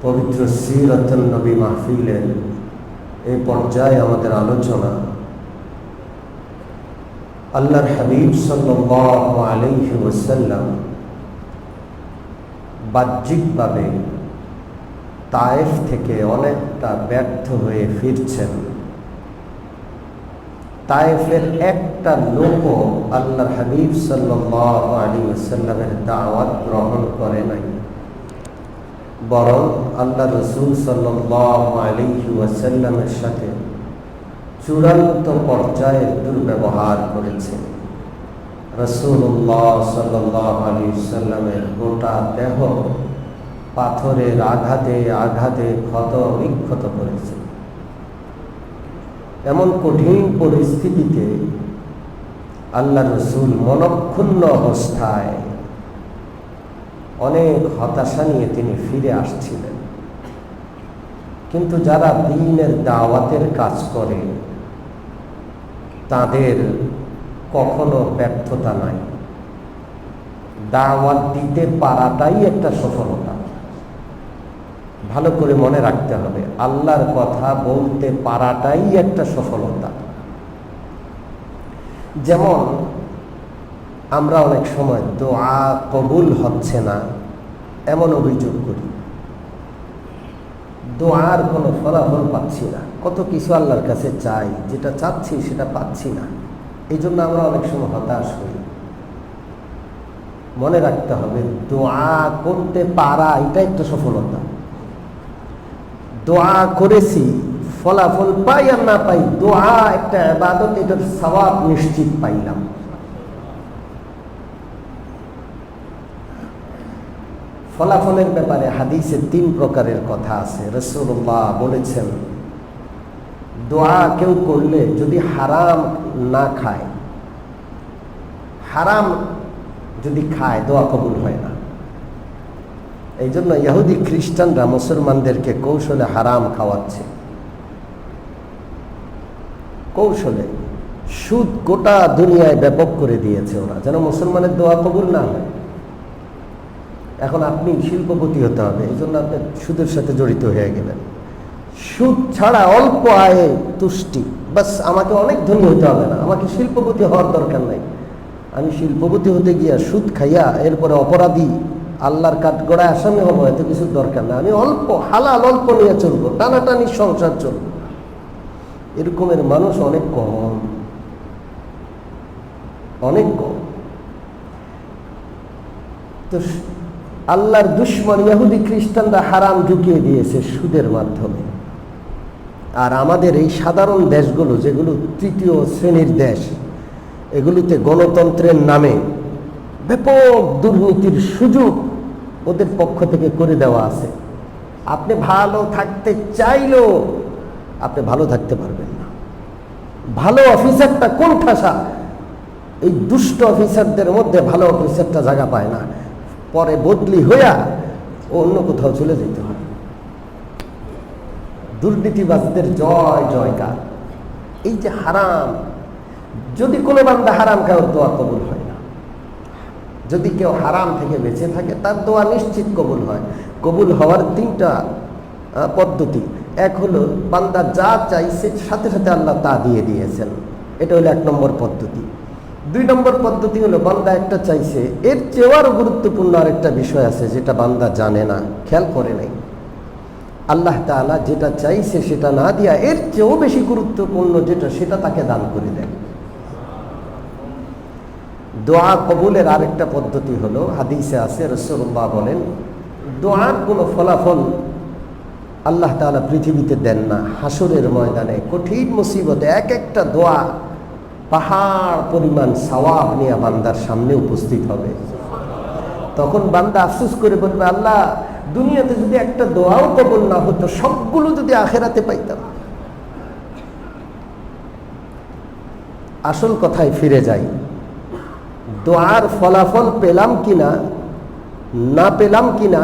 পবিত্র সিরাতুন নবী মাহফিলের এই পর্যায়ে আমাদের আলোচনা আল্লাহর হাবিব সাল্লাল্লাহু আলাইহি ওয়াসাল্লাম বাহ্যিকভাবে তায়েফ থেকে অনেকটা ব্যর্থ হয়ে ফিরছেন। তায়েফের একটা লোকও আল্লাহর হাবিব সাল্লাল্লাহু আলাইহি ওয়াসাল্লামের দাওয়াত গ্রহণ করে নাই, বরং আল্লাহ রাসূল সাল্লাল্লাহু আলাইহি ওয়াসাল্লামের সাথে চূড়ান্ত পর্যায়ে দুর্ব্যবহার করেছে। রাসূলুল্লাহ সাল্লাল্লাহু আলাইহি ওয়াসাল্লামের গোটা দেহ পাথরের আঘাতে আঘাতে ক্ষত বিক্ষত করেছে। এমন কঠিন পরিস্থিতিতে আল্লাহ রাসূল মনক্ষুণ্ণ অবস্থায় অনেক হতাশা নিয়ে তিনি ফিরে আসছিলেন। কিন্তু যারা দ্বীনের দাওয়াতের কাজ করে তাদের কখনো ব্যর্থতা নাই। দাওয়াত দিতে পারাটাই একটা সফলতা। ভালো করে মনে রাখতে হবে, আল্লাহর কথা বলতে পারাটাই একটা সফলতা। যেমন আমরা অনেক সময় দোয়া কবুল হচ্ছে না এমন অভিযোগ করি, দোয়ার কোনো ফলাফল পাচ্ছি না, কত কিছু আল্লাহর কাছে চাই, যেটা চাচ্ছি সেটা পাচ্ছি না, এই জন্য আমরা অনেক সময় হতাশ হই। মনে রাখতে হবে, দোয়া করতে পারা এটা একটা সফলতা। দোয়া করেছি, ফলাফল পাই আর না পাই, দোয়া একটা ইবাদত, এটার সওয়াব নিশ্চিত পাইলাম। ফলাফলের ব্যাপারে হাদিসে 3 প্রকারের কথা আছে। রাসূলুল্লাহ বলেছেন, দোয়া কেউ করলে যদি হারাম না খায়, হারাম যদি খায় দোয়া কবুল হয় না। এই জন্য ইহুদি খ্রিস্টানরা মুসলমানদেরকে কৌশলে হারাম খাওয়াচ্ছে। কৌশলে সুদ গোটা দুনিয়ায় ব্যাপক করে দিয়েছে ওরা, যেন মুসলমানের দোয়া কবুল না হয়। এখন আপনি শিল্পপতি হতে হবে, এই জন্য আপনি সুদের সাথে জড়িত হয়ে গেলেন। সুদ ছাড়া অল্প আয়ে তুষ্টি, বাস আমাকে অনেক ধনী হতে হবে না, আমাকে শিল্পপতি হওয়ার দরকার নাই। আমি শিল্পপতি হতে গিয়া সুদ খাইয়া এরপরে অপরাধী আল্লাহর কাঠগড়ায় আসামি হবো, এত কিছু দরকার না। আমি অল্প হালাল অল্প নিয়ে চলবো, টানাটানি সংসার চলবো। এরকমের মানুষ অনেক কম, অনেক কম। তো আল্লাহর দুশমন ইহুদি খ্রিস্টানরা হারাম ঢুকিয়ে দিয়েছে সুদের মাধ্যমে। আর আমাদের এই সাধারণ দেশগুলো, যেগুলো তৃতীয় শ্রেণীর দেশ, এগুলিতে গণতন্ত্রের নামে ব্যাপক দুর্নীতির সুযোগ ওদের পক্ষ থেকে করে দেওয়া আছে। আপনি ভালো থাকতে চাইলেও আপনি ভালো থাকতে পারবেন না। ভালো অফিসারটা কোন ঠাসা, এই দুষ্ট অফিসারদের মধ্যে ভালো অফিসারটা জায়গা পায় না, পরে বদলি হইয়া অন্য কোথাও চলে যেতে হয়। দুর্নীতিবাজদের জয় জয়কার। এই যে হারাম, যদি কোনো বান্দা হারাম খায় দোয়া কবুল হয় না। যদি কেউ হারাম থেকে বেঁচে থাকে তার দোয়া নিশ্চিত কবুল হয়। কবুল হওয়ার 3টা পদ্ধতি। এক হলো বান্দা যা চাইছে সাথে সাথে আল্লাহ তা দিয়ে দিয়েছেন, এটা হলো 1 নম্বর পদ্ধতি। 2 নম্বর পদ্ধতি হলো বান্দা একটা চাইছে, এর চেয়েও আরো গুরুত্বপূর্ণ আরেকটা বিষয় আছে যেটা বান্দা জানে না, খেয়াল করে নাই। আল্লাহ তাআলা যেটা চাইছে সেটা না দিয়া এর চেয়েও বেশি গুরুত্বপূর্ণ যেটা, সেটা তাকে দান করে দেন। দোয়া কবুলের আরেকটা পদ্ধতি হলো, হাদিসে আছে, রাসূলুল্লাহ বলেন, দোয়ার কোনো ফলাফল আল্লাহ তাআলা পৃথিবীতে দেন না। হাসরের ময়দানে কঠিন মুসিবতে এক একটা দোয়া পাহাড় পরিমাণ সওয়াব নিয়ে বান্দার সামনে উপস্থিত হবে। তখন বান্দা আফসোস করে বলবে, আল্লাহ, দুনিয়াতে যদি একটা দোয়াও কবুল না হতো, সবগুলো যদি আখেরাতে পাইতাম। আসল কথায় ফিরে যাই, দোয়ার ফলাফল পেলাম কিনা না পেলাম কিনা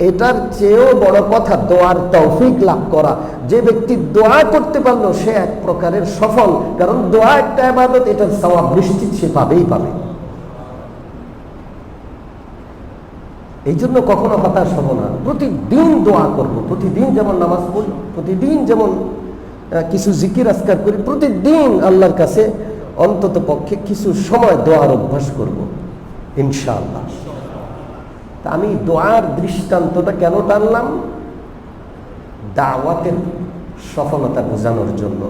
এটার চেয়েও বড় কথা দোয়ার তৌফিক লাভ করা। যে ব্যক্তি দোয়া করতে পারলো সে এক প্রকারের সফল, কারণ দোয়া একটা ইবাদত, এটার সওয়াব নিশ্চিত সে পাবেই পাবে। এই জন্য কখনো হতাশ হব না, প্রতিদিন দোয়া করব, প্রতিদিন যেমন নামাজ পড়ব, প্রতিদিন যেমন কিছু জিকির আজকার করি, প্রতিদিন আল্লাহর কাছে অন্তত পক্ষে কিছু সময় দোয়ার অভ্যাস করব ইনশাআল্লাহ। তা আমি দোয়ার দৃষ্টান্তটা কেন টানলাম? দাওয়াতের সফলতা বোঝানোর জন্য।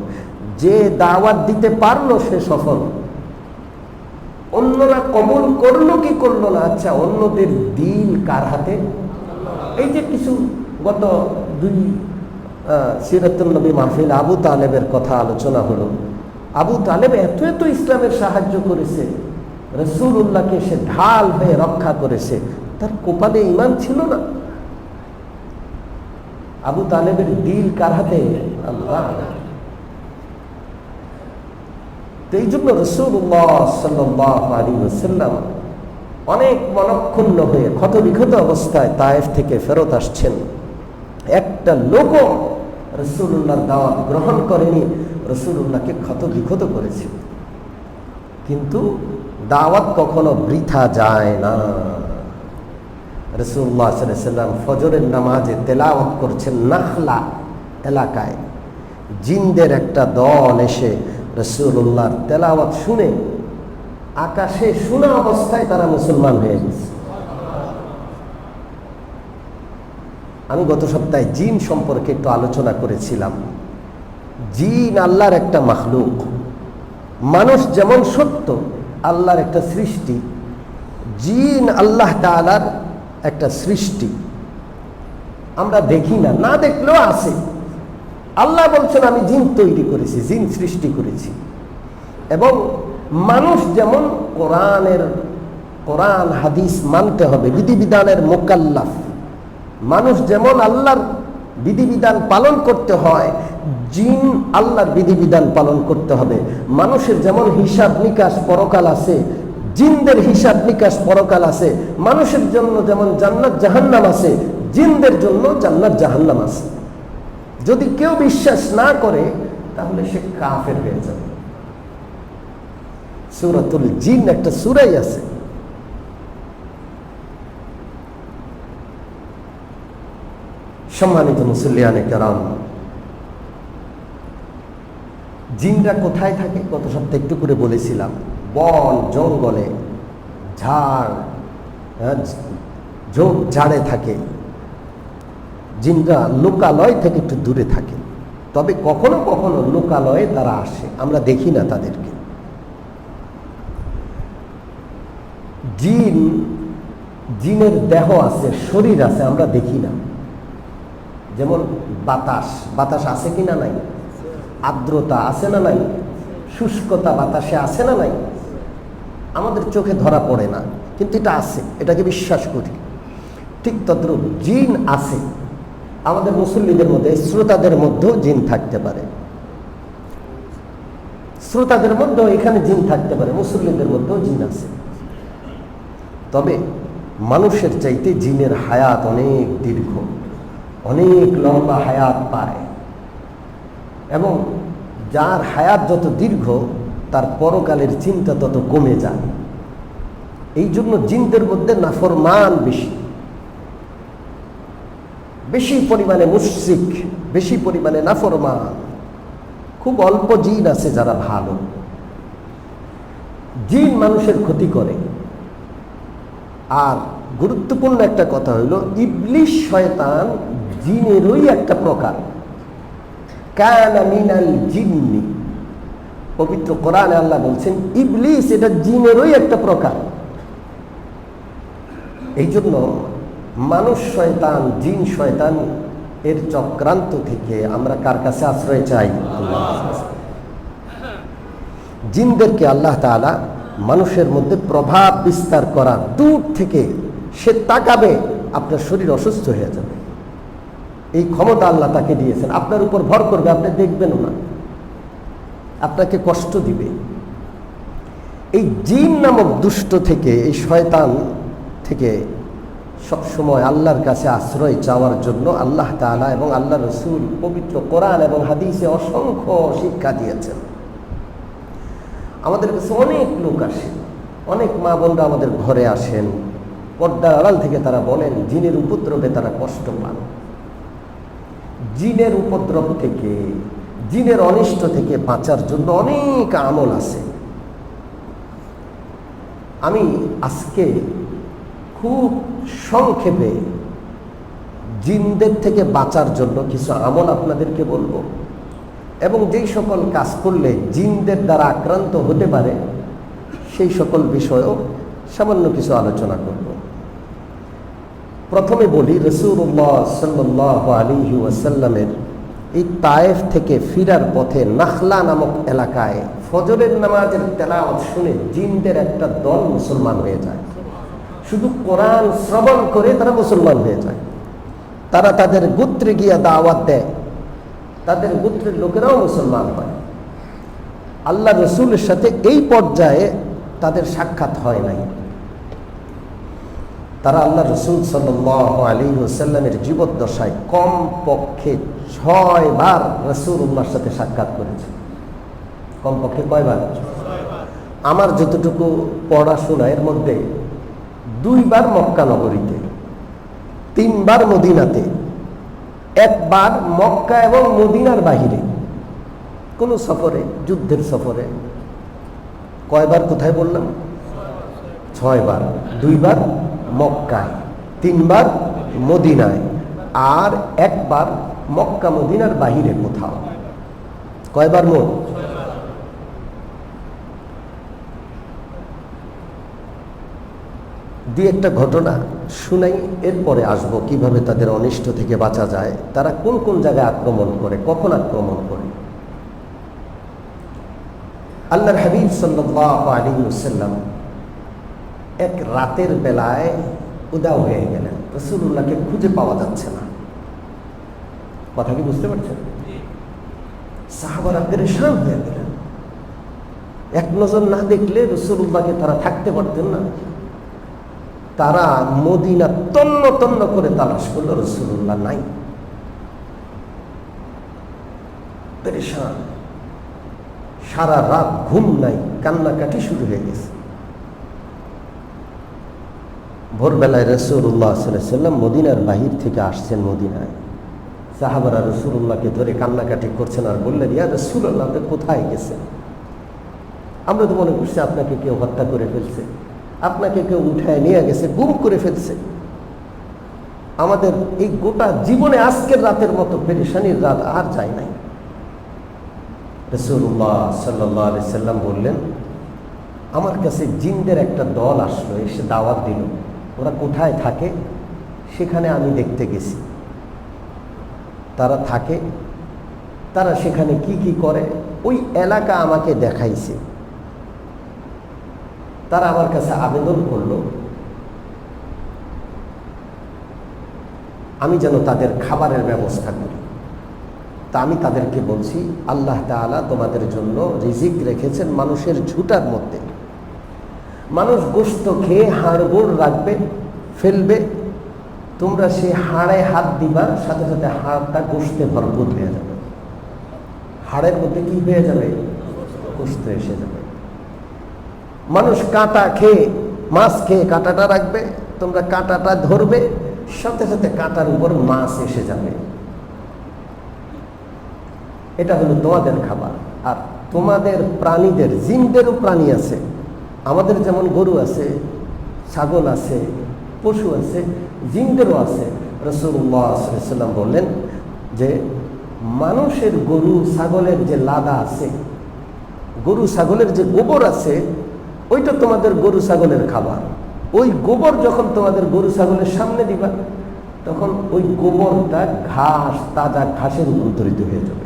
যে দাওয়াত দিতে পারলো সে সফল, অন্যরা কবুল করলো কি করলো না, আচ্ছা অন্যদের দিল কার হাতে? এই যে কিছু গত 2 সিরাতুন নবী মাহফিল আবু তালেবের কথা আলোচনা হলো। আবু তালেব এত এত ইসলামের সাহায্য করেছে, রাসূলুল্লাহকে সে ঢাল হয়ে রক্ষা করেছে, তার কপালে ঈমান ছিল না। আবু তালেবের দিল কার হাতে? আল্লাহ। তো এই জন্য রাসূলুল্লাহ সাল্লাল্লাহু আলাইহি ওয়াসাল্লাম অনেক মনক্ষুণ্ণ হয়ে ক্ষতবিক্ষত অবস্থায় তায়েফ থেকে ফেরত আসছেন। একটা লোকও রাসূলুল্লাহর দাওয়াত গ্রহণ করেনি, রাসূলুল্লাহকে ক্ষতবিক্ষত করেছে। কিন্তু দাওয়াত কখনো বৃথা যায় না। রাসূলুল্লাহ সাল্লাল্লাহু আলাইহি ওয়াসাল্লাম ফজরের নামাজে তেলাওয়াত করছেন, নাখলা এলাকায় জিনদের একটা দল এসে রাসূলুল্লাহর তেলাওয়াত শুনে আকাশে শোনা অবস্থায় তারা মুসলমান হয়ে গেছে। আমি গত সপ্তাহে জিন সম্পর্কে একটু আলোচনা করেছিলাম। জিন আল্লাহর একটা মাখলুক। মানুষ যেমন সত্য আল্লাহর একটা সৃষ্টি, জিন আল্লাহ তাআলার একটা সৃষ্টি। আমরা দেখি না, না দেখলেও আছে। আল্লাহ বলছেন আমি জিন তৈরি করেছি, জিন সৃষ্টি করেছি। এবং মানুষ যেমন কোরআন হাদিস মানতে হবে, বিধিবিধানের মোকাল্লাফ, মানুষ যেমন আল্লাহর বিধিবিধান পালন করতে হয়, জিন আল্লাহর বিধিবিধান পালন করতে হবে। মানুষের যেমন হিসাব নিকাশ পরকাল আছে, জিনদের হিসাব নিকাশ পরকাল আছে। মানুষের জন্য যেমন জান্নাত জাহান্নাম আছে, জিনদের জন্য জান্নাত জাহান্নাম আছে। যদি কেউ বিশ্বাস না করে তাহলে সে কাফের হয়ে যাবে। সূরাতুল জিন একটা সূরাই আছে। সম্মানিত মুসল্লিয়ানে কেরাম, জিনরা কোথায় থাকে গত সপ্তাহে একটু করে বলেছিলাম। বন জঙ্গলে, ঝাড়ে থাকে। জিনরা লোকালয় থেকে একটু দূরে থাকে, তবে কখনো কখনো লোকালয়ে তারা আসে, আমরা দেখি না তাদেরকে। জিনের দেহ আছে, শরীর আছে, আমরা দেখি না। যেমন বাতাস আছে কি না নাই, আর্দ্রতা আছে না নাই, শুষ্কতা বাতাসে আছে না নাই, আমাদের চোখে ধরা পড়ে না, কিন্তু এটা আছে, এটাকে বিশ্বাস করি। ঠিক তদ্রূপ জিন আছে। আমাদের মুসল্লিদের মধ্যে, শ্রোতাদের মধ্যেও জিন থাকতে পারে, শ্রোতাদের মধ্যেও এখানে জিন থাকতে পারে, মুসল্লিদের মধ্যেও জিন আছে। তবে মানুষের চাইতে জিনের হায়াত অনেক দীর্ঘ, অনেক লম্বা হায়াত পায়। এবং যার হায়াত যত দীর্ঘ তার পরকালের চিন্তা তত কমে যায়। এই জন্য জিনদের মধ্যে নাফরমান বেশি পরিমাণে মুশরিক, বেশি পরিমাণে নাফরমান। খুব অল্প জিন আছে যারা ভালো। জিন মানুষের ক্ষতি করে। আর গুরুত্বপূর্ণ একটা কথা হইল, ইবলিস শয়তান জিনেরই একটা প্রকার। কানা মিনাল জিন্নি, পবিত্র কোরআনে আল্লাহ বলছেন ইবলিস এটা জিনেরই একটা প্রকার। এই জন্য মানুষ শয়তান, জিন শয়তান এর চক্রান্ত থেকে আমরা কার কাছে আশ্রয় চাই? জিনদেরকে আল্লাহ তাআলা মানুষের মধ্যে প্রভাব বিস্তার করা, দূর থেকে সে তাকাবে, আপনার শরীর অসুস্থ হয়ে যাবে। এই ক্ষমতা আল্লাহ তাকে দিয়েছেন। আপনার উপর ভর করবে, আপনি দেখবেনও না, আপনাকে কষ্ট দিবে। এই জিন নামক দুষ্ট থেকে, এই শয়তান থেকে সবসময় আল্লাহর কাছে আশ্রয় চাওয়ার জন্য আল্লাহ তাআলা এবং আল্লাহ রসুল পবিত্র কোরআন এবং হাদিসে অসংখ্য শিক্ষা দিয়েছেন। আমাদের কাছে অনেক লোক আসে, অনেক মা বোনরা আমাদের ঘরে আসেন, পর্দার আড়াল থেকে তারা বলেন জিনের উপদ্রবে তারা কষ্ট পান। জিনের উপদ্রব থেকে, জিনের অনিষ্ট থেকে বাঁচার জন্য অনেক আমল আছে। আমি আজকে খুব সংক্ষেপে জিনদের থেকে বাঁচার জন্য কিছু আমল আপনাদেরকে বলবো, এবং যেই সকল কাজ করলে জিনদের দ্বারা আক্রান্ত হতে পারে সেই সকল বিষয়েও সামান্য কিছু আলোচনা করব। প্রথমে বলি, রাসূলুল্লাহ সাল্লাল্লাহু আলাইহি ওয়াসাল্লামের এই তায়েফ থেকে ফিরার পথে নাখলা নামক এলাকায় ফজরের নামাজের তেলাওয়াত শুনে জিনদের একটা দল মুসলমান হয়ে যায়। শুধু কোরআন শ্রবণ করে তারা মুসলমান হয়ে যায়। তারা তাদের গোত্রে গিয়া দাওয়াত দেয়, তাদের গোত্রের লোকেরাও মুসলমান হয়। আল্লাহ রসুলের সাথে এই পর্যায়ে তাদের সাক্ষাৎ হয় নাই। তারা আল্লাহ রসুল সাল্লাল্লাহু আলাইহি ওয়াসাল্লামের জীবদ্দশায় কম পক্ষে 6 বার রাসূলুল্লাহর সাথে সাক্ষাৎ করেছে। কমপক্ষে কয়বার? আমার যতটুকু পড়াশোনা এর মধ্যে 2 বার মক্কা নগরীতে, 3 বার মদিনাতে, 1 বার মক্কা এবং মদিনার বাহিরে কোন সফরে, যুদ্ধের সফরে। কয়বার কোথায় বললাম? 6 বার। 2 বার মক্কায়, 3 বার মদিনায়, আর 1 বার মক্কা মদিনার বাহিরে কোথাও। কয়বার মোট? দুই একটা ঘটনা শুনাই, এরপরে আসবো কিভাবে তাদের অনিষ্ট থেকে বাঁচা যায়, তারা কোন কোন জায়গায় আক্রমণ করে, কখন আক্রমণ করে। আল্লাহর হাবিব সাল্লাল্লাহু আলাইহি ওয়াসাল্লাম এক রাতের বেলায় উধাও হয়ে গেলেন। রাসূলুল্লাহকে খুঁজে পাওয়া যাচ্ছে না। কথা কি বুঝতে পারছেন? সাহাবারা পেরেশান হয়ে গেলেন। এক নজর না দেখলে রাসূলুল্লাহকে তারা থাকতে পারতেন না। তারা মদিনা তন্ন তন্ন করে তালাশ করলো, রাসূলুল্লাহ নাই। পেরেশান, সারা রাত ঘুম নাই, কান্নাকাটি শুরু হয়ে গেছে। ভোরবেলায় রাসূলুল্লাহ সাল্লাল্লাহু আলাইহি ওয়াসাল্লাম মদিনার বাহির থেকে আসছেন মদিনায়। সাহাবারা রাসূলুল্লাহকে ধরে কান্নাকাটি করছেন আর বললেন, ইয়া রাসূলুল্লাহ, আপনি কোথায় গেছেন? আমরা তো মনে করছি আপনাকে কেউ হত্যা করে ফেলছে, আপনাকে কেউ উঠায় নিয়ে গেছে, গুম করে ফেলছে। আমাদের এই গোটা জীবনে আজকের রাতের মতো পেরেশানির রাত আর যায় নাই। রাসূলুল্লাহ সাল্লাল্লাহু আলাইহি ওয়াসাল্লাম বললেন, আমার কাছে জিনদের একটা দল আসলো, এসে দাওয়াত দিল। ওরা কোথায় থাকে সেখানে আমি দেখতে গেছি। তারা থাকে, তারা সেখানে কি কি করে ওই এলাকা আমাকে দেখাইছে। তারা আমার কাছে আবেদন করলো আমি যেন তাদের খাবারের ব্যবস্থা করি। তা আমি তাদেরকে বলছি, আল্লাহ তাআলা তোমাদের জন্য রিজিক রেখেছেন মানুষের ঝুটার মধ্যে। মানুষ গোশত খেয়ে হাড়গোড় রাখবে, ফেলবে, তোমরা সেই হাড়ে হাত দিবা, সাথে সাথে হাড়টা গোশতে ভরপুর হয়ে যাবে। হাড়ের মধ্যে কি হয়ে যাবে? গোশত এসে যাবে। মানুষ কাঁটা খেয়ে, মাছ খেয়ে কাঁটাটা রাখবে, তোমরা কাঁটাটা ধরবে, সাথে সাথে কাঁটার উপর মাছ এসে যাবে। এটা হলো তোমাদের খাবার। আর তোমাদের প্রাণীদের, জিনদেরও প্রাণী আছে, আমাদের যেমন গরু আছে, ছাগল আছে, পশু আছে, জিনদেরও আছে। রাসূলুল্লাহ সাল্লাল্লাহু আলাইহি ওয়াসাল্লাম বললেন যে মানুষের গরু ছাগলের যে লাদা আছে, গরু ছাগলের যে গোবর আছে, ওইটা তোমাদের গরু ছাগলের খাবার। ওই গোবর যখন তোমাদের গরু ছাগলের সামনে দিবা, তখন ওই গোবরটা ঘাস, তাজা ঘাসে রূপান্তরিত হয়ে যাবে।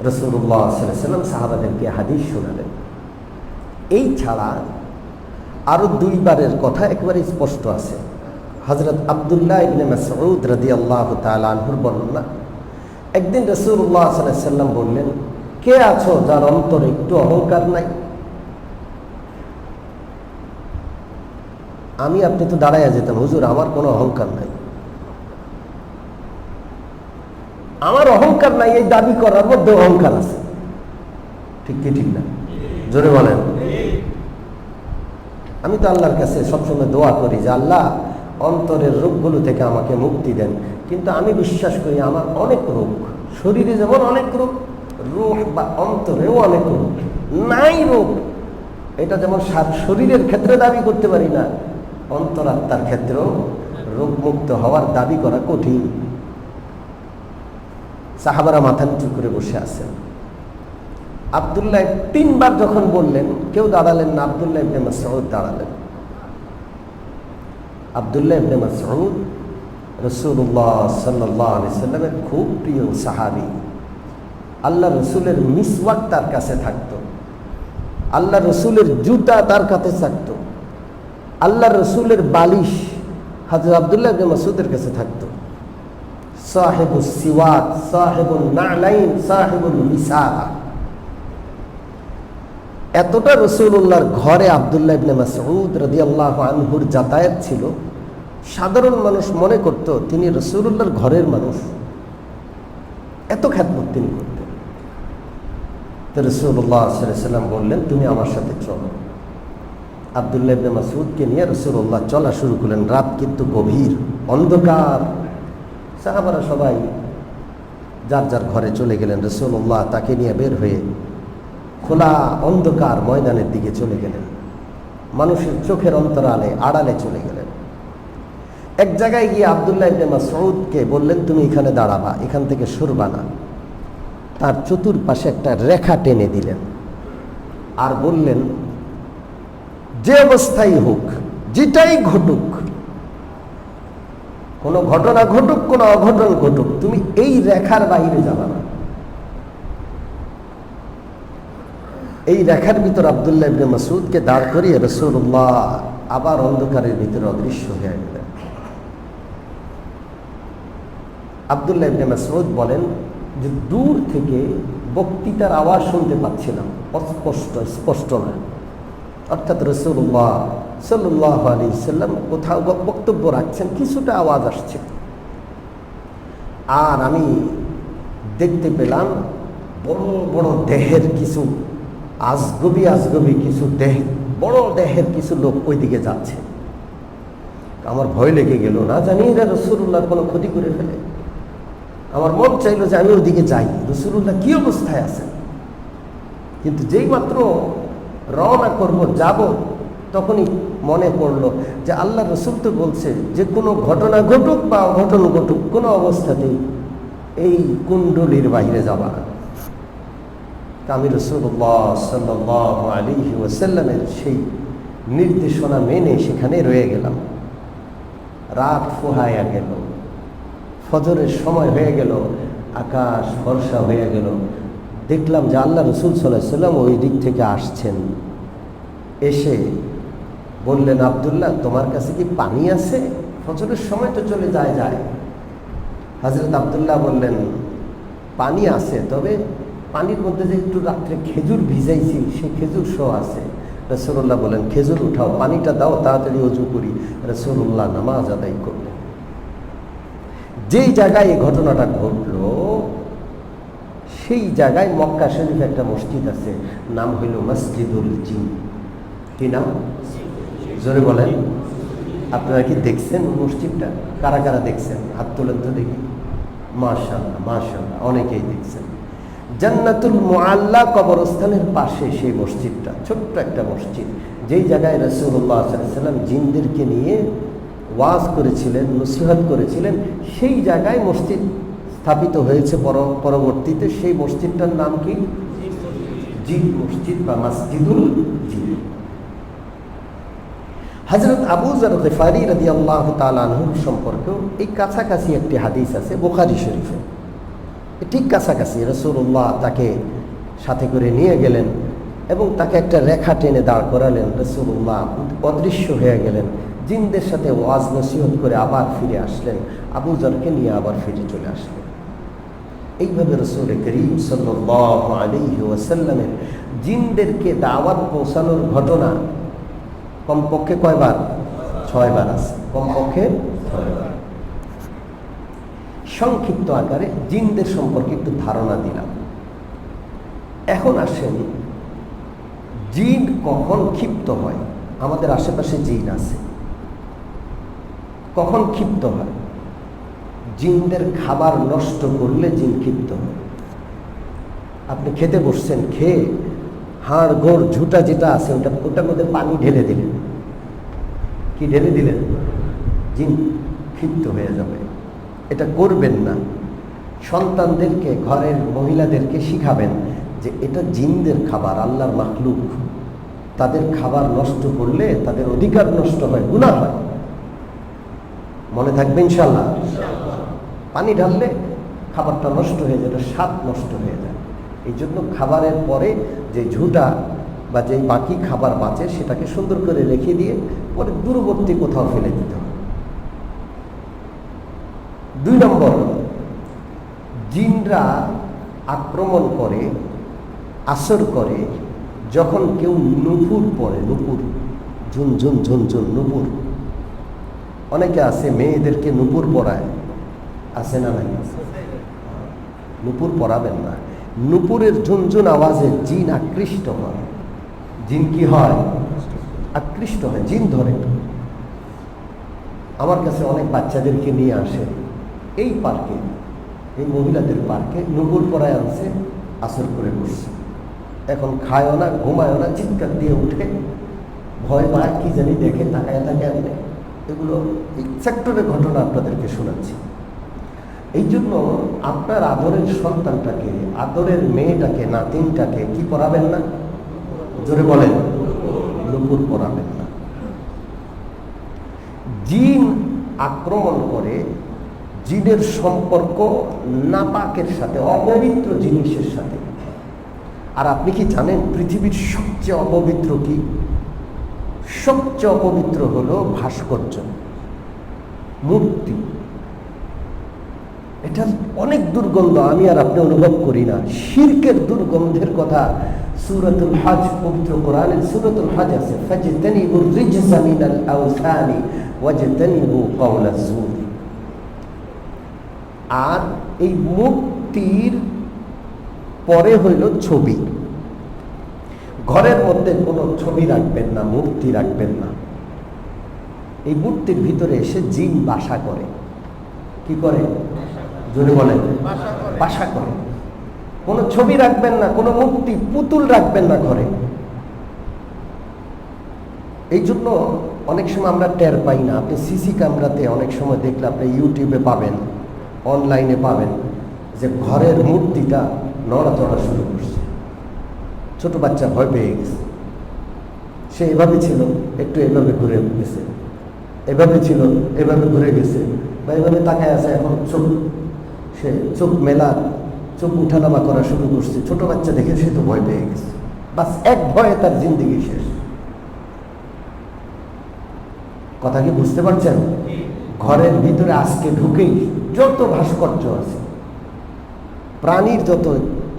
রাসূলুল্লাহ সাল্লাল্লাহু আলাইহি ওয়াসাল্লাম সাহাবাদেরকে হাদিস শোনালেন। এই ছাড়া আরো 2 বারের কথা একেবারে স্পষ্ট আছে। হযরত আব্দুল্লাহ ইবনে মাসউদ রাদিয়াল্লাহু তাআলা আনহুর বর্ণনা, একদিন রাসূলুল্লাহ সাল্লাল্লাহু আলাইহি ওয়াসাল্লাম বললেন, কে আছো যার অন্তরে একটু অহংকার নাই? আমি আপনি তো দাঁড়াইয়া যেতাম, হুজুর আমার কোনো অহংকার নাই। আমার অহংকার নাই এই দাবি করার মধ্যে অহংকার আছে। ঠিক কি ঠিক না? জোরে বলেন। আমি তো আল্লাহর কাছে সবসময় দোয়া করি যে আল্লাহ অন্তরের রোগগুলো থেকে আমাকে মুক্তি দেন, কিন্তু আমি বিশ্বাস করি আমার অনেক রোগ, শরীরে যেমন অনেক রোগ, রোগ বা অন্তরেও অনেক রোগ নাই। রোগ এটা যেমন শরীরের ক্ষেত্রে দাবি করতে পারি না, অন্তরাত্মার ক্ষেত্রেও রোগ মুক্ত হওয়ার দাবি করা কঠিন। সাহাবারা মাথা নিচু করে বসে আছেন। আব্দুল্লাহ 3 বার যখন বললেন কেউ দাঁড়ালেন না, আব্দুল্লাহ ইবনে মাসউদ দাঁড়ালেন। আব্দুল্লাহ ইবনে মাসউদ রাসূলুল্লাহ সাল্লাল্লাহু আলাইহি সাল্লামের খুব প্রিয় সাহাবী। আল্লাহ রসুলের মিসওয়াক তার কাছে থাকতো, আল্লাহ রসুলের জুতা তার কাছে থাকতো, আল্লাহ রসুলের বালিশ হযরত আব্দুল্লাহ ইবনে মাসউদের কাছে থাকতো। সাহেবুস সিওয়াক, সাহেবুন নালাইন, সাহেবুল মিসাক। এতটা রাসূলুল্লাহর ঘরে আব্দুল্লাহ ইবনে মাসউদ রাদিয়াল্লাহু আনহুর যাতায়াত ছিল, সাধারণ মানুষ মনে করত তিনি রাসূলুল্লাহর ঘরের মানুষ, এত খেদমত তিনি করতেন। তো রাসূলুল্লাহ সাল্লাল্লাহু আলাইহি ওয়াসাল্লাম বললেন, তুমি আমার সাথে চলো। আব্দুল্লাহ ইবনে মাসউদকে নিয়ে রাসূলুল্লাহ চলা শুরু করলেন। রাত কিন্তু গভীর, অন্ধকার। সাহাবারা সবাই যার যার ঘরে চলে গেলেন। রাসূলুল্লাহ তাকে নিয়ে বের হয়ে খোলা অন্ধকার ময়দানের দিকে চলে গেলেন, মানুষের চোখের অন্তরালে আড়ালে চলে গেলেন। এক জায়গায় গিয়ে আব্দুল্লাহ ইবনে মাসউদকে বললেন, তুমি এখানে দাঁড়াবা, এখান থেকে সরবা না। তার চতুর্পাশে একটা রেখা টেনে দিলেন আর বললেন, যে অবস্থায় হোক, যেটাই ঘটুক, কোনো ঘটনা ঘটুক, কোনো অঘটন ঘটুক, তুমি এই রেখার বাইরে যাবা না। এই রেখার ভিতর আব্দুল্লাহ ইবনে মাসউদকে দাঁড় করিয়ে রাসূলুল্লাহ আবার অন্ধকারের ভিতরে অদৃশ্য হয়ে গেলেন। আব্দুল্লাহ ইবনে মাসউদ বলেন যে দূর থেকে বক্তৃতার আওয়াজ শুনতে পাচ্ছিলাম, অস্পষ্ট, স্পষ্ট না। অর্থাৎ রাসূলুল্লাহ সাল্লাল্লাহু আলাইহি ওয়াসাল্লাম কোথাও বক্তব্য রাখছেন, কিছুটা আওয়াজ আসছে। আর আমি দেখতে পেলাম বড় বড় দেহের কিছু আজগবি আজগবি কিছু দেহ, বড় দেহের কিছু লোক ওইদিকে যাচ্ছে। আমার ভয় লেগে গেল, না জানি এরা রাসূলুল্লাহর কোনো ক্ষতি করে ফেলে। আমার মন চাইলো যে আমি ওইদিকে যাই, রাসূলুল্লাহ কি অবস্থায় আছেন। কিন্তু যেই মাত্র রওনা করব, যাব, তখনই মনে পড়লো যে আল্লাহ রসুল তো বলছে যে কোনো ঘটনা ঘটুক বা অঘটন ঘটুক, কোনো অবস্থাতেই এই কুণ্ডলীর বাইরে যাবা না। আমি রাসূলুল্লাহ সাল্লাল্লাহু আলাইহি ওয়াসাল্লামের সেই নির্দেশনা মেনে সেখানে রয়ে গেলাম। রাত ফুহায়া গেল, ফজরের সময় হয়ে গেল, আকাশ ফর্সা হয়ে গেল। দেখলাম যে আল্লাহ রসুল সাল্লাল্লাহু আলাইহি ওয়াসাল্লাম ওই দিক থেকে আসছেন। এসে বললেন, আব্দুল্লাহ তোমার কাছে কি পানি আছে? ফজরের সময় তো চলে যায়। হযরত আব্দুল্লাহ বললেন, পানি আছে, তবে পানির মধ্যে যে একটু রাত্রে খেজুর ভিজাইছি, সে খেজুর সহ আছে। রাসূলুল্লাহ বলেন, খেজুর উঠাও, পানিটা দাও, তাড়াতাড়ি ওযু করি। রাসূলুল্লাহ নামাজ আদায় করলেন। যেই জায়গায় এই ঘটনাটা ঘটলো, সেই জায়গায় মক্কা শরীফে একটা মসজিদ আছে, নাম হইল মসজিদুল জিন। কি নাম? জোরে বলেন। আপনারা কি দেখছেন মসজিদটা? কারা কারা দেখছেন? হাত তোলেন তো দেখি। মাশাআল্লাহ, মাশাআল্লাহ, অনেকেই দেখছেন। জান্নাতুল মুআল্লা কবরস্থানের পাশে সেই মসজিদটা, ছোট্ট একটা মসজিদ, যেই জায়গায় রাসূলুল্লাহ সাল্লাল্লাহু আলাইহি ওয়াসাল্লাম জিনদেরকে নিয়ে ওয়াজ করেছিলেন, নসিহত করেছিলেন। সেই জায়গায় মসজিদ স্থাপিত হয়েছে পরবর্তীতে। সেই মসজিদটার নাম কি? জিন মসজিদ বা মসজিদুল জিন। হযরত আবু যর গিফারি রাদিয়াল্লাহু তাআলা আনহু সম্পর্কেও এই কাছাকাছি একটি হাদিস আছে বুখারী শরীফে, ঠিক কাছাকাছি। রাসূলুল্লাহ তাকে সাথে করে নিয়ে গেলেন এবং তাকে একটা রেখা টেনে দাঁড় করালেন। রাসূলুল্লাহ অদৃশ্য হয়ে গেলেন, জিনদের সাথে ওয়াজ নসিহত করে আবার ফিরে আসলেন, আবু যরকে নিয়ে আবার ফিরে চলে আসলেন। এইভাবে রাসূল করিম সাল্লাল্লাহু আলাইহি ওয়াসাল্লামের জিনদেরকে দাওয়াত পৌঁছানোর ঘটনা কমপক্ষে কয়বার? 6 বার আছে, কমপক্ষে 6 বার। সংক্ষিপ্ত আকারে জিনদের সম্পর্কে একটু ধারণা দিলাম। এখন আসেন, জিন কখন ক্ষিপ্ত হয়? আমাদের আশেপাশে জিন আছে। কখন ক্ষিপ্ত হয়? জিনদের খাবার নষ্ট করলে জিন ক্ষিপ্ত হয়। আপনি খেতে বসছেন, খেয়ে হাড় গোড় ঝুটা যেটা আছে ওটার মধ্যে পানি ঢেলে দিলেন, কি ঢেলে দিলেন? জিন ক্ষিপ্ত হয়ে যাবে। এটা করবেন না। সন্তানদেরকে, ঘরের মহিলাদেরকে শিখাবেন যে এটা জিনদের খাবার, আল্লাহর মাখলুক, তাদের খাবার নষ্ট করলে তাদের অধিকার নষ্ট হয়, গুনাহ হয়। মনে থাকবে ইনশাআল্লাহ। পানি ঢাললে খাবারটা নষ্ট হয়ে যায়, স্বাদ নষ্ট হয়ে যায়। এই জন্য খাবারের পরে যে ঝুটা বা যে বাকি খাবার বাঁচে সেটাকে সুন্দর করে রেখে দিয়ে পরে দূরবর্তী কোথাও ফেলে দিতে হবে। 2 নম্বর, জিনরা আক্রমণ করে, আসর করে যখন কেউ নুপুর পড়ে। নুপুর, ঝুনঝুন ঝুনঝুন নুপুর। অনেকে আছে মেয়েদেরকে নুপুর পরায়, আছে না নাই? নুপুর পরাবেন না। নুপুরের ঝুনঝুন আওয়াজে জিন আকৃষ্ট হয়। জিন কি হয়? আকৃষ্ট হয়, জিন ধরে। আমার কাছে অনেক বাচ্চাদেরকে নিয়ে আসে এই পার্কে, এই মহিলাদের পার্কে, নুপুর পরায় আনছে, আসর করে বসছে। এখন খায়ও না, ঘুমায়ও না, চিৎকার দিয়ে উঠে, ভয় পায়, কি জানি দেখে, তাকায় থাকে। আপনি এগুলো এই সেক্টরের ঘটনা আপনাদেরকে শোনাচ্ছি। এই জন্য আপনার আদরের সন্তানটাকে, আদরের মেয়েটাকে, নাতিনটাকে কি পরাবেন না? জোরে বলেন, নুপুর পরাবেন না। জিন আক্রমণ করে, জিনের সম্পর্ক নাপাকের সাথে, অপবিত্র জিনিসের সাথে। আর আপনি কি জানেন পৃথিবীর সবচেয়ে অপবিত্র কি? সবচেয়ে অপবিত্র হলো ভাস্কর্য, মূর্তি। এটা অনেক দুর্গন্ধ, আমি আর আপনি অনুভব করি না। শিরকের দুর্গন্ধের কথা সূরাতুল হজ, পবিত্র কোরআনের সূরাতুল হজ আছে, ফাজতানিবুর রিজসা মিনাল আওসানি ওয়াজতানিবু কাওলা যুর। আর এই মূর্তির পরে হইল ছবি। ঘরের মধ্যে কোনো ছবি রাখবেন না, মূর্তি রাখবেন না। এই মূর্তির ভিতরে এসে জিন বাসা করে। কি করে? জোরে বলেন, বাসা করে। কোনো ছবি রাখবেন না, কোনো মূর্তি, পুতুল রাখবেন না ঘরে। এই জন্য অনেক সময় আমরা টের পাই না। আপনি সিসি ক্যামেরাতে অনেক সময় দেখলে, আপনি ইউটিউবে পাবেন, অনলাইনে পাবেন, যে ঘরের মূর্তিটা নড়াচড়া শুরু করছে। ছোট বাচ্চা ভয় পেয়ে গেছে। সে এভাবে ছিল, একটু এভাবে ঘুরে গেছে, এভাবে ছিল, এভাবে ঘুরে গেছে, বা এভাবে তাকায় আছে। এখন চোখ, সে চোখ মেলা, চোখ উঠানামা করা শুরু করছে। ছোট বাচ্চা দেখে সে তো ভয় পেয়ে গেছে। বাস এক ভয়ে তার জিন্দেগি শেষ। কথা কি বুঝতে পারছেন? ঘরের ভিতরে আজকে ঢুকেই যত ভাস্কর্য আছে, প্রাণীর যত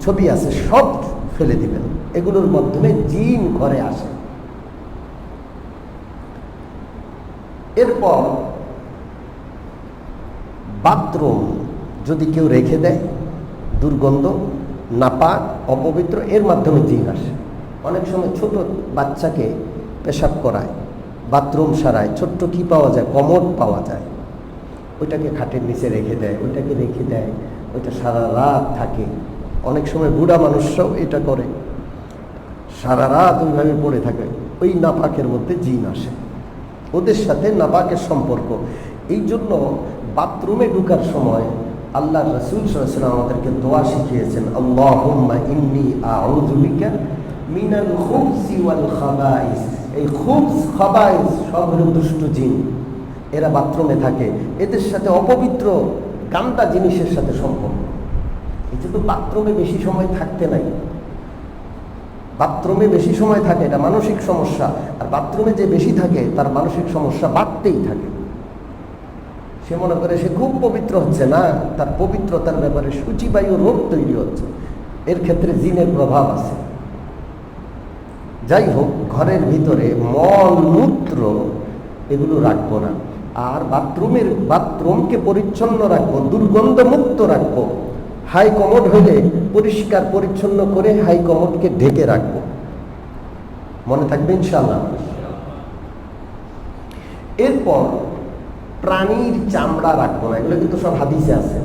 ছবি আছে, সব ফেলে দিবেন। এগুলোর মাধ্যমে জিন ঘরে আসে। এরপর বাথরুম যদি কেউ রেখে দেয়, দুর্গন্ধ, নাপাক, অপবিত্র, এর মাধ্যমে জিন আসে। অনেক সময় ছোট বাচ্চাকে পেশাব করায়, বাথরুম সারায়, ছোট্ট কি পাওয়া যায়, কমোড পাওয়া যায়, ওইটাকে খাটের নিচে রেখে দেয়, ওইটাকে রেখে দেয়, ওইটা সারা রাত থাকে। অনেক সময় বুড়া মানুষরাও এটা করে, সারা রাত ওইভাবে পড়ে থাকে। ওই নাপাকের মধ্যে জিন আসে, ওদের সাথে নাপাকের সম্পর্ক। এই জন্য বাথরুমে ঢুকার সময় আল্লাহ রাসূল সাল্লাল্লাহু আলাইহি ওয়াসাল্লাম আমাদেরকে দোয়া শিখিয়েছেন, আল্লাহুম্মা ইন্নী আউযু বিকা মিনাল খুবসি ওয়াল খাবাইস। এই খুবস, খাবাইস সব হলো দুষ্ট জিন। এরা বাথরুমে থাকে, এদের সাথে অপবিত্র গান্দা জিনিসের সাথে সম্পর্ক। এই জন্য বাথরুমে বেশি সময় থাকতে নাই। বাথরুমে বেশি সময় থাকে, এটা মানসিক সমস্যা। আর বাথরুমে যে বেশি থাকে তার মানসিক সমস্যা বাড়তেই থাকে। সে মনে করে সে খুব পবিত্র হচ্ছে, না, তার পবিত্রতার ব্যাপারে সূচিবায়ু রোগ তৈরি হচ্ছে। এর ক্ষেত্রে জিনের প্রভাব আছে। যাই হোক, ঘরের ভিতরে মল মূত্র এগুলো রাখবো না। আর বাথরুমকে পরিচ্ছন্ন রাখবো, দুর্গন্ধমুক্ত রাখবো। হাই কমোড হইলে পরিষ্কার পরিচ্ছন্ন করে হাই কমোডকে ঢেকে রাখবো। মনে থাকবে ইনশাআল্লাহ। এরপর প্রাণীর চামড়া রাখবো না, এগুলো কিন্তু সব হাদিসে আছে।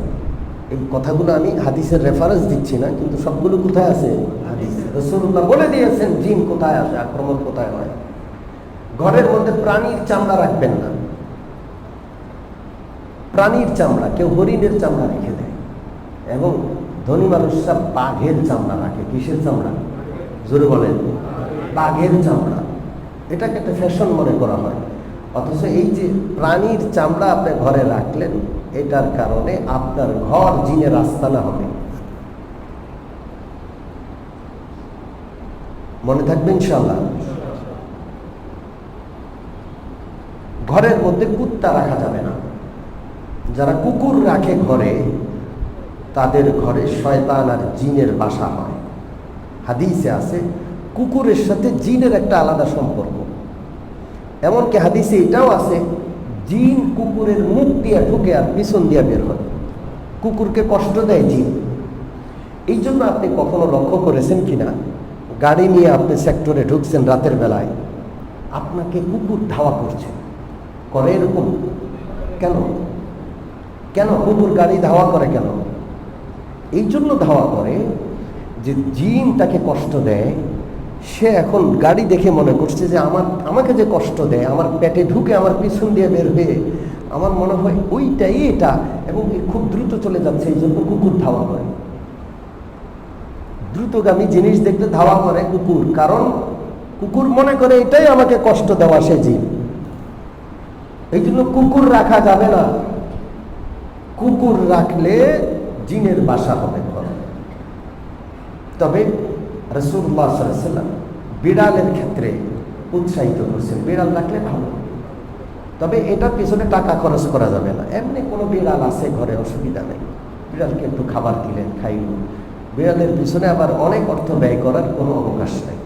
এই কথাগুলো আমি হাদিসের রেফারেন্স দিচ্ছি না, কিন্তু সবগুলো কোথায় আছে? হাদিসে। রাসূলুল্লাহ বলে দিয়েছেন জিন কোথায় আসে, আক্রমণ কোথায় হয়। ঘরের মধ্যে প্রাণীর চামড়া রাখবেন না। প্রাণীর চামড়া, কেউ হরিণের চামড়া রেখে দেয়, এবং ধনী মানুষরা বাঘের চামড়া রাখে। কিসের চামড়া? জোরে বলেন। বাঘের চামড়া। এটাকে একটা ফ্যাশন মনে করা হয়, অথচ এই যে প্রাণীর চামড়া আপনি ঘরে রাখলেন, এটার কারণে আপনার ঘর জিনের আস্তানা হবে। মনে থাকবে ইনশাআল্লাহ। ঘরের মধ্যে কুত্তা রাখা যাবে না। যারা কুকুর রাখে ঘরে, তাদের ঘরে শয়তান আর জিনের বাসা হয়। হাদিসে আছে কুকুরের সাথে জিনের একটা আলাদা সম্পর্ক। এমনকি হাদিসে এটাও আছে, জিন কুকুরের মুখ দিয়ে ঢুকে আর পিছন দিয়ে বের হয়। কুকুরকে কষ্ট দেয় জিন। এই জন্য আপনি কখনো লক্ষ্য করেছেন কিনা, গাড়ি নিয়ে আপনি সেক্টরে ঢুকছেন রাতের বেলায়, আপনাকে কুকুর ধাওয়া করছে, করে এরকম কেন? কেন কুকুর গাড়ি ধাওয়া করে কেন? এই জন্য ধাওয়া করে যে জিন তাকে কষ্ট দেয়। সে এখন গাড়ি দেখে মনে করছে যে আমাকে যে কষ্ট দেয়, আমার পেটে ঢুকে আমার পিছন দিয়ে বের হয়ে, আমার মনে হয় ওইটাই এটা, এবং খুব দ্রুত চলে যাচ্ছে। এই জন্য কুকুর ধাওয়া করে। দ্রুতগামী জিনিস দেখতে ধাওয়া করে কুকুর, কারণ কুকুর মনে করে এটাই আমাকে কষ্ট দেওয়া সে জিন। এই জন্য কুকুর রাখা যাবে না। কুকুর রাখলে জিনের বাসা হবে ঘরে। তবে রাসূলুল্লাহ সাল্লাল্লাহু আলাইহি ওয়াসাল্লাম বিড়ালের ক্ষেত্রে উৎসাহিত করছেন, বিড়াল রাখলে ভালো। তবে এটার পিছনে টাকা খরচ করা যাবে না। এমনি কোনো বিড়াল আছে ঘরে, অসুবিধা নেই, বিড়ালকে একটু খাবার দিলেন, খাইল। বিড়ালের পিছনে আবার অনেক অর্থ ব্যয় করার কোনো অবকাশ নেই।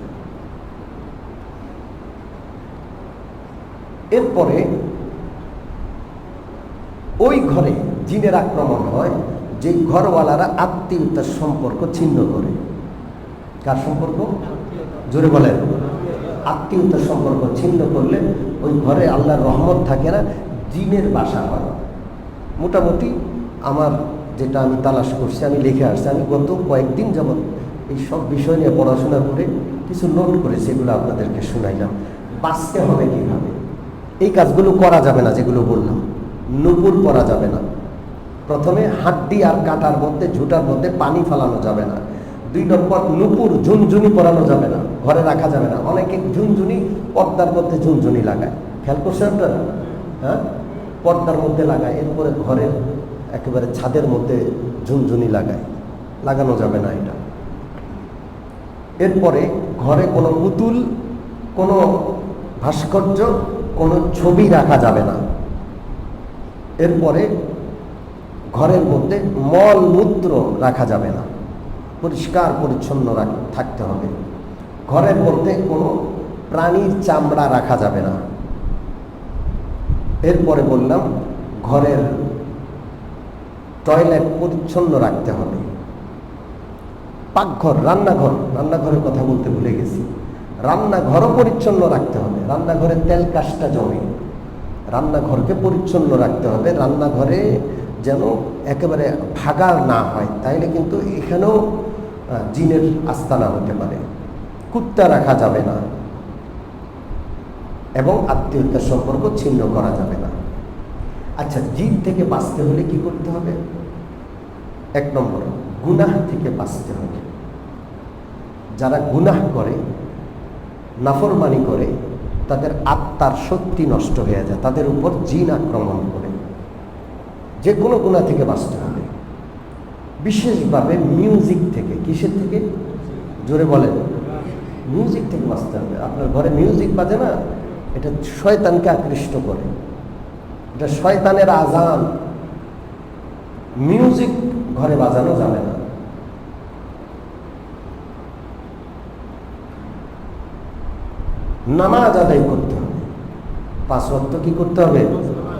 এরপরে ওই ঘরে জিনের আক্রমণ হয় যে ঘরওয়ালারা আত্মীয়তার সম্পর্ক ছিন্ন করে। কার সম্পর্ক? জোরে বলেন। আত্মীয়তার সম্পর্ক ছিন্ন করলে ওই ঘরে আল্লাহর রহমত থাকে না, জিনের বাসা হয়। মোটামুটি আমার যেটা আমি তালাশ করছি, আমি লিখে আসছি, আমি গত কয়েকদিন যাবৎ এই সব বিষয় নিয়ে পড়াশোনা করে কিছু নোট করেছি, এগুলো আপনাদেরকে শোনাইলাম। বাঁচতে হবে কীভাবে? এই কাজগুলো করা যাবে না যেগুলো বললাম। নুপুর পরা যাবে না। প্রথমে হাড্ডি আর কাঁটার মধ্যে, ঝুটার মধ্যে পানি ফালানো যাবে না। 2 নম্বর, নুপুর ঝুনঝুনি পরানো যাবে না, ঘরে রাখা যাবে না। অনেকে ঝুনঝুনি পর্দার মধ্যে ঝুনঝুনি লাগায়, খেয়াল করছেন আপনারা? হ্যাঁ, পর্দার মধ্যে লাগায়, এরপরে ঘরের একেবারে ছাদের মধ্যে ঝুনঝুনি লাগায়, লাগানো যাবে না এটা। এরপরে ঘরে কোনো পুতুল, কোনো ভাস্কর্য, কোনো ছবি রাখা যাবে না। এরপরে ঘরের মধ্যে মল মূত্র রাখা যাবে না, পরিষ্কার পরিচ্ছন্ন থাকতে হবে। ঘরের মধ্যে কোনো প্রাণীর চামড়া রাখা যাবে না। এরপরে বললাম ঘরের টয়লেট পরিচ্ছন্ন রাখতে হবে। পাকঘর, রান্নাঘরের কথা বলতে ভুলে গেছি, রান্নাঘরও পরিচ্ছন্ন রাখতে হবে। রান্নাঘরে তেল কাশটা জমে, রান্নাঘরকে পরিচ্ছন্ন রাখতে হবে। রান্নাঘরে যেন একেবারে ভাগা না হয়, তাইলে কিন্তু এখানেও জিনের আস্তানা হতে পারে। কুত্তা রাখা যাবে না, এবং আত্মীয়তার সম্পর্ক ছিন্ন করা যাবে না। আচ্ছা, জিন থেকে বাঁচতে হলে কি করতে হবে? 1 নম্বর, গুনাহ থেকে বাঁচতে হবে। যারা গুনাহ করে, নাফরমানি করে, তাদের আত্মার শক্তি নষ্ট হয়ে যায়, তাদের উপর জিন আক্রমণ করে। যে কোনো গুনাহ থেকে বাঁচতে হবে। বিশেষভাবে মিউজিক থেকে। কিসের থেকে? জোরে বলেন। মিউজিক থেকে বাঁচতে হবে। আপনার ঘরে মিউজিক বাজে না, এটা শয়তানকে আকৃষ্ট করে, এটা শয়তানের আজান। মিউজিক ঘরে বাজানো যাবে না। নামাজ আদায় করতে হবে। 5 ওয়াক্ত কি করতে হবে?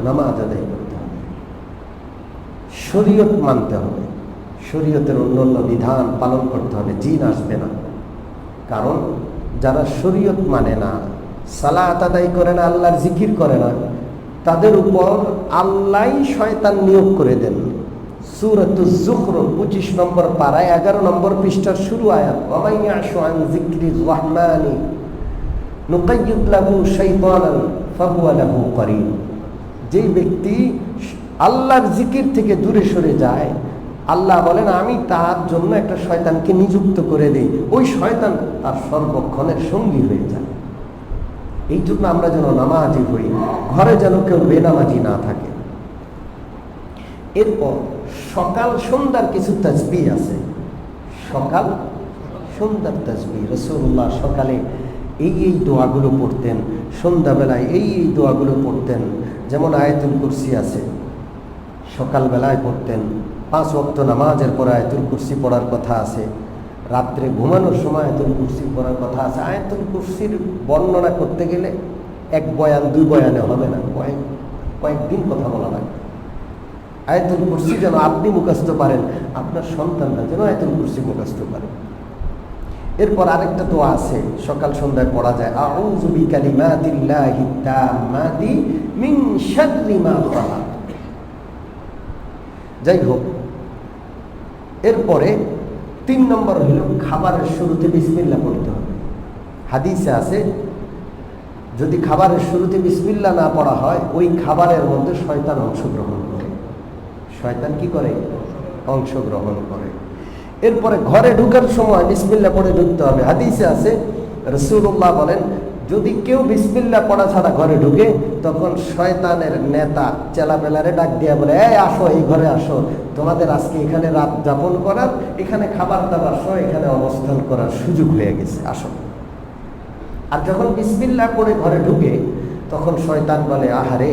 নামাজ আদায় করতে হবে। শরীয়ত মানতে হবে, শরীয়তের অন্যান্য বিধান পালন করতে হবে। জিন আসবে না, কারণ যারা শরীয়ত মানে না, সালাত আদায় করে না, আল্লাহর জিকির করে না, তাদের উপর আল্লাহ শয়তান নিয়োগ করে দেন। সূরাতুজ যুখরুফ 25 নম্বর পারায় 11 নম্বর পৃষ্ঠার শুরু আয়াত, ওয়া মান ইয়াশু আন যিকরির রাহমানি নুকাইয়িদ লাহু শাইতানান ফাহুয়া লাহু করিন। যেই ব্যক্তি আল্লাহর জিকির থেকে দূরে সরে যায়, আল্লাহ বলেন আমি তার জন্য একটা শয়তানকে নিযুক্ত করে দেই, ওই শয়তান তার সর্বক্ষণের সঙ্গী হয়ে যায়। এই জন্য আমরা যেন নামাজি হই, ঘরে যেন কেউ বেনামাজি না থাকে। এরপর সকাল সন্ধ্যার কিছু তাসবিহ আছে, সকাল সন্ধ্যার তাসবিহ। রাসূলুল্লাহ সকালে এই দোয়াগুলো পড়তেন, সন্ধ্যাবেলায় এই দোয়াগুলো পড়তেন। যেমন আয়াতুল কুরসি আছে, সকালবেলায় পড়তেন। 5 ওয়াক্ত নামাজের পর আয়াতুল কুরসি পড়ার কথা আছে। রাত্রে ঘুমানোর সময় আয়াতুল কুরসি পড়ার কথা আছে। আয়াতুল কুরসির বর্ণনা করতে গেলে 1 বয়ান 2 বয়ানে হবে না, কয়েকদিন কথা বলা লাগবে। আয়াতুল কুরসি যেন আপনি মুখস্থ পারেন, আপনার সন্তানরা যেন আয়াতুল কুরসি মুখস্থ পারে। এরপর আরেকটা দোয়া আছে, সকাল সন্ধ্যায় পড়া যায়, আউযু বিকালিমাতিল্লাহি তাম্মাতি মিন শাররি মা খালাক। যাই হোক, এরপরে 3 নম্বর হলো খাবারের শুরুতে বিসমিল্লাহ পড়তে হবে। হাদিসে আছে যদি খাবারের শুরুতে বিসমিল্লাহ না পড়া হয়, ওই খাবারের মধ্যে শয়তান অংশগ্রহণ করে। শয়তান কি করে? অংশগ্রহণ করে। এরপরে ঘরে ঢুকার সময় বিসমিল্লাহ পড়ে ঢুকতে হবে। হাদিসে আছে, রাসূলুল্লাহ বলেন যদি কেউ বিসমিল্লাহ পড়া ছাড়া ঘরে ঢুকে, তখন শয়তানের নেতা চেলাপেলারে ডাক দিয়া বলে, এই আসো, এই ঘরে আসো, তোমাদের আজকে এখানে রাত যাপন করার, এখানে খাবার দাবার সহ এখানে অবস্থান করার সুযোগ হয়ে গেছে, আসো। আর যখন বিসমিল্লাহ পড়ে ঘরে ঢুকে, তখন শয়তান বলে, আহারে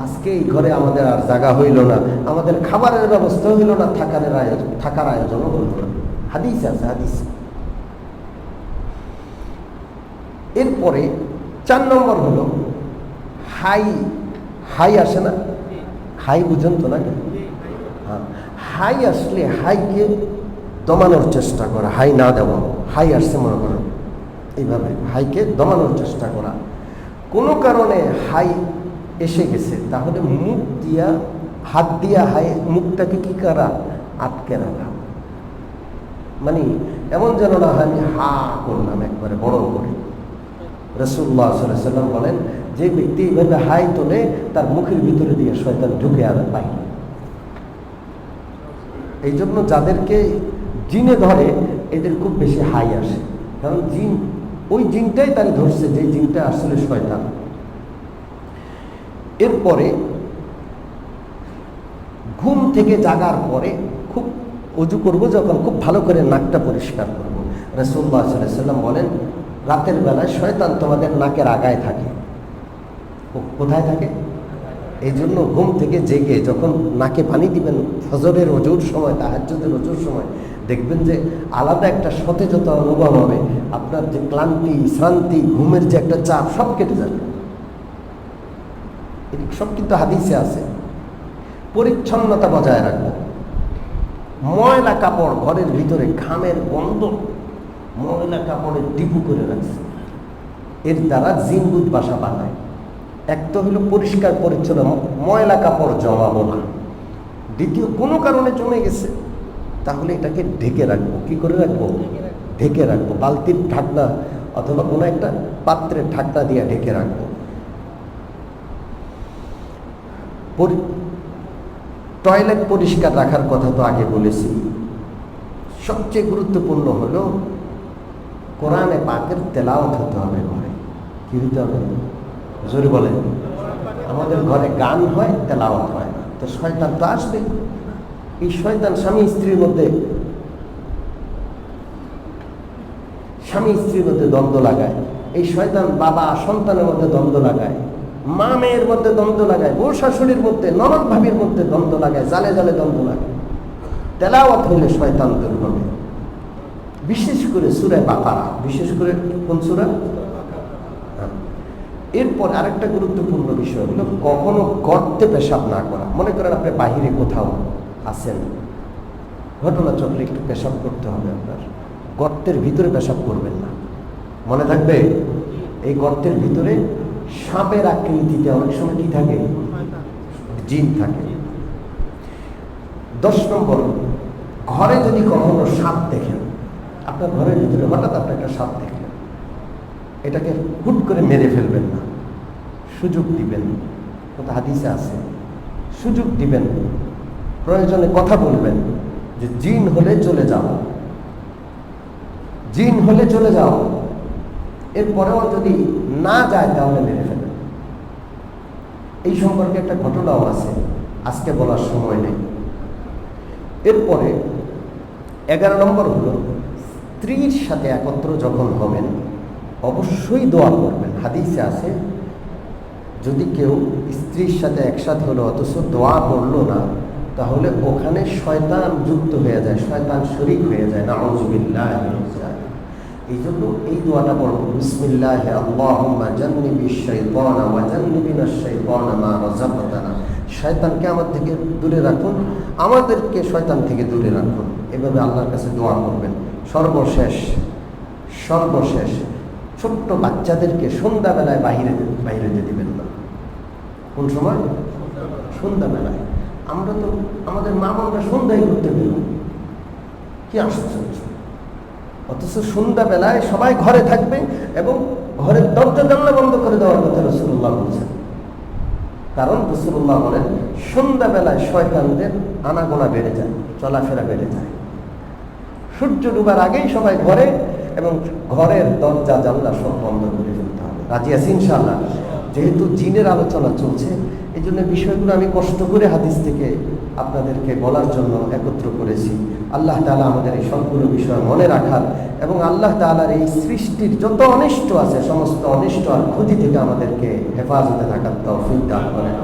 আজকে এই ঘরে আমাদের আর জায়গা হইল না, আমাদের খাবারের ব্যবস্থা হইল না, থাকার আয়োজনও হইল না। হাদিস আছে, হাদিস। এরপরে 4 নম্বর হলো হাই আসে না, হাই বুঝেন তো নাকি? হ্যাঁ, হাই আসলে হাইকে দমানোর চেষ্টা করা, হাই না দেওয়া। হাই আসছে মনে করো, এইভাবে হাইকে দমানোর চেষ্টা করা। কোনো কারণে হাই এসে গেছে, তাহলে মুখ দিয়া, হাত দিয়া হাই মুখটাকে কি করা? আটকে রাখা। মানে এমন যেন না হয় আমি হা করলাম একবারে বড় করে। রাসূলুল্লাহ সাল্লাল্লাহু আলাইহি ওয়াসাল্লাম বলেন, যে ব্যক্তি এইভাবে হাই তোলে, তার মুখের ভিতরে দিয়ে শয়তান ঢুকে আর বাইরে। এই জন্য যাদেরকে জিনে ধরে, এদের খুব বেশি হাই আসে, কারণ জিন, ওই জিনটাই তারা ধরছে, যে জিনটা আসলে শয়তান। এরপরে ঘুম থেকে জাগার পরে খুব ওযু করব, যখন খুব ভালো করে নাকটা পরিষ্কার করব। রাসূলুল্লাহ সাল্লাল্লাহু আলাইহি ওয়াসাল্লাম বলেন, রাতের বেলায় শয়তান তোমাদের নাকের আগায় থাকে। কোথায় থাকে? এই জন্য ঘুম থেকে জেগে যখন নাকে পানি দিবেন, ফজরের ওযুর সময়, তাহাজ্জুদের ওযুর সময়, দেখবেন যে আলাদা একটা সতেজতা অনুভব হবে। আপনার যে ক্লান্তি, শ্রান্তি, ঘুমের যে একটা চাপ, সব কেটে যাবে। এটি সব কিন্তু হাদিসে আছে। পরিচ্ছন্নতা বজায় রাখবো। ময়লা কাপড় ঘরের ভিতরে, ঘামের গন্ধ ময়লা কাপড়ের ডিপু করে রাখছে, এর দ্বারা জিনবুত বাসা বানায়। এক তো হলো পরিষ্কার পরিচ্ছন্ন, ময়লা কাপড় জমাবো না। দ্বিতীয়, কোনো কারণে জমে গেছে, তাহলে এটাকে ঢেকে রাখবো। কি করে রাখবো? ঢেকে রাখবো। বালতির ঢাকনা অথবা কোনো একটা পাত্রের ঢাকনা দিয়ে ঢেকে রাখবো। টয়লেট পরিষ্কার রাখার কথা তো আগে বলেছি। সবচেয়ে গুরুত্বপূর্ণ হলো কোরআনে পাকের তেলাওয়াত হতে হবে ঘরে। কি হতে হবে? জোরে বলেন। আমাদের ঘরে গান হয়, তেলাওয়াত হয় না, তো শয়তান তো আসবে। এই শয়তান স্বামী স্ত্রীর মধ্যে দ্বন্দ্ব লাগায়। এই শয়তান বাবা সন্তানের মধ্যে দ্বন্দ্ব লাগায়, মা মেয়ের মধ্যে দ্বন্দ্ব লাগায়, বউ শাশুড়ির মধ্যে, ননদ ভাবির মধ্যে দ্বন্দ্ব লাগায়, জালে জালে দ্বন্দ্ব লাগায়। তেলাওয়াত হইলে শয়তান দূর হবে। বিশেষ করে সূরা বাকারা, বিশেষ করে কোন সূরা? এরপর আরেকটা গুরুত্বপূর্ণ বিষয় হলো কখনো গর্তে পেশাব না করা। মনে করেন আপনি বাহিরে কোথাও আছেন, ঘটনা চক্রে একটু পেশাব করতে হবে, আপনার গর্তের ভিতরে পেশাব করবেন না। মনে থাকবে, এই গর্তের ভিতরে সাপের আকৃতিতে অনেক সময় কি থাকে? জিন থাকে। 10 নম্বর, ঘরে যদি কখনো সাপ দেখেন, আপনার ঘরের ভিতরে হঠাৎ আপনি একটা সাপ দেখলেন, এটাকে হুট করে মেরে ফেলবেন না, সুযোগ দিবেন। কথা হাদিসে আছে, সুযোগ দিবেন, প্রয়োজনে কথা বলবেন যে জিন হলে চলে যাও, জিন হলে চলে যাও। এরপরেও যদি না যায় তাহলে মেরে ফেলেন। এই সম্পর্কে একটা ঘটনাও আছে, আজকে বলার সময় নেই। এরপরে 11 নম্বর হলো, স্ত্রীর সাথে একত্র যখন হবেন অবশ্যই দোয়া করবেন। হাদিসে আছে, যদি কেউ স্ত্রীর সাথে একসাথে হলো অথচ দোয়া করলো না, তাহলে ওখানে শয়তান যুক্ত হয়ে যায়, শয়তান শরীক হয়ে যায়। নাউযুবিল্লাহ। এই জন্য এই দোয়াটা পড়ব, বিসমিল্লাহ আল্লাহুম্মা জান্নিবিশ শাইতানা ওয়া জান্নিবিনাশ শাইতানা মা রাযাকতানা। শয়তানকে আমার থেকে দূরে রাখুন, আমাদেরকে শয়তান থেকে দূরে রাখুন। এভাবে আল্লাহর কাছে দোয়া করবেন। সর্বশেষ ছোট্ট বাচ্চাদেরকে সন্ধ্যাবেলায় বাইরে যেতে দিবেন না। কোন সময়? সন্ধ্যাবেলায়। আমরা তো আমাদের মা বাবারা সন্ধ্যায় করতে গেল, কি আশ্চর্য! অথচ সন্ধ্যাবেলায় সবাই ঘরে থাকবে এবং ঘরের দরজা জানলা বন্ধ করে দেওয়ার কথা রাসূলুল্লাহ বলছেন। কারণ রাসূলুল্লাহ বলেন, সন্ধ্যাবেলায় শয়তানদের আনাগোনা বেড়ে যায়, চলাফেরা বেড়ে যায়। সূর্য ডুবার আগেই সবাই ঘরে, এবং ঘরের দরজা জানলা সব বন্ধ করে ফেলতে হবে। রাজি আছি ইনশাআল্লাহ? যেহেতু জিনের আলোচনা চলছে, এই জন্য বিষয়গুলো আমি কষ্ট করে হাদিস থেকে আপনাদেরকে বলার জন্য একত্র করেছি। আল্লাহ তাআলা আমাদের এই সবগুলো বিষয় মনে রাখার এবং আল্লাহ তাআলার এই সৃষ্টির যত অনিষ্ট আছে সমস্ত অনিষ্ট আর ক্ষতি থেকে আমাদেরকে হেফাজতে থাকার তৌফিক দান করেন।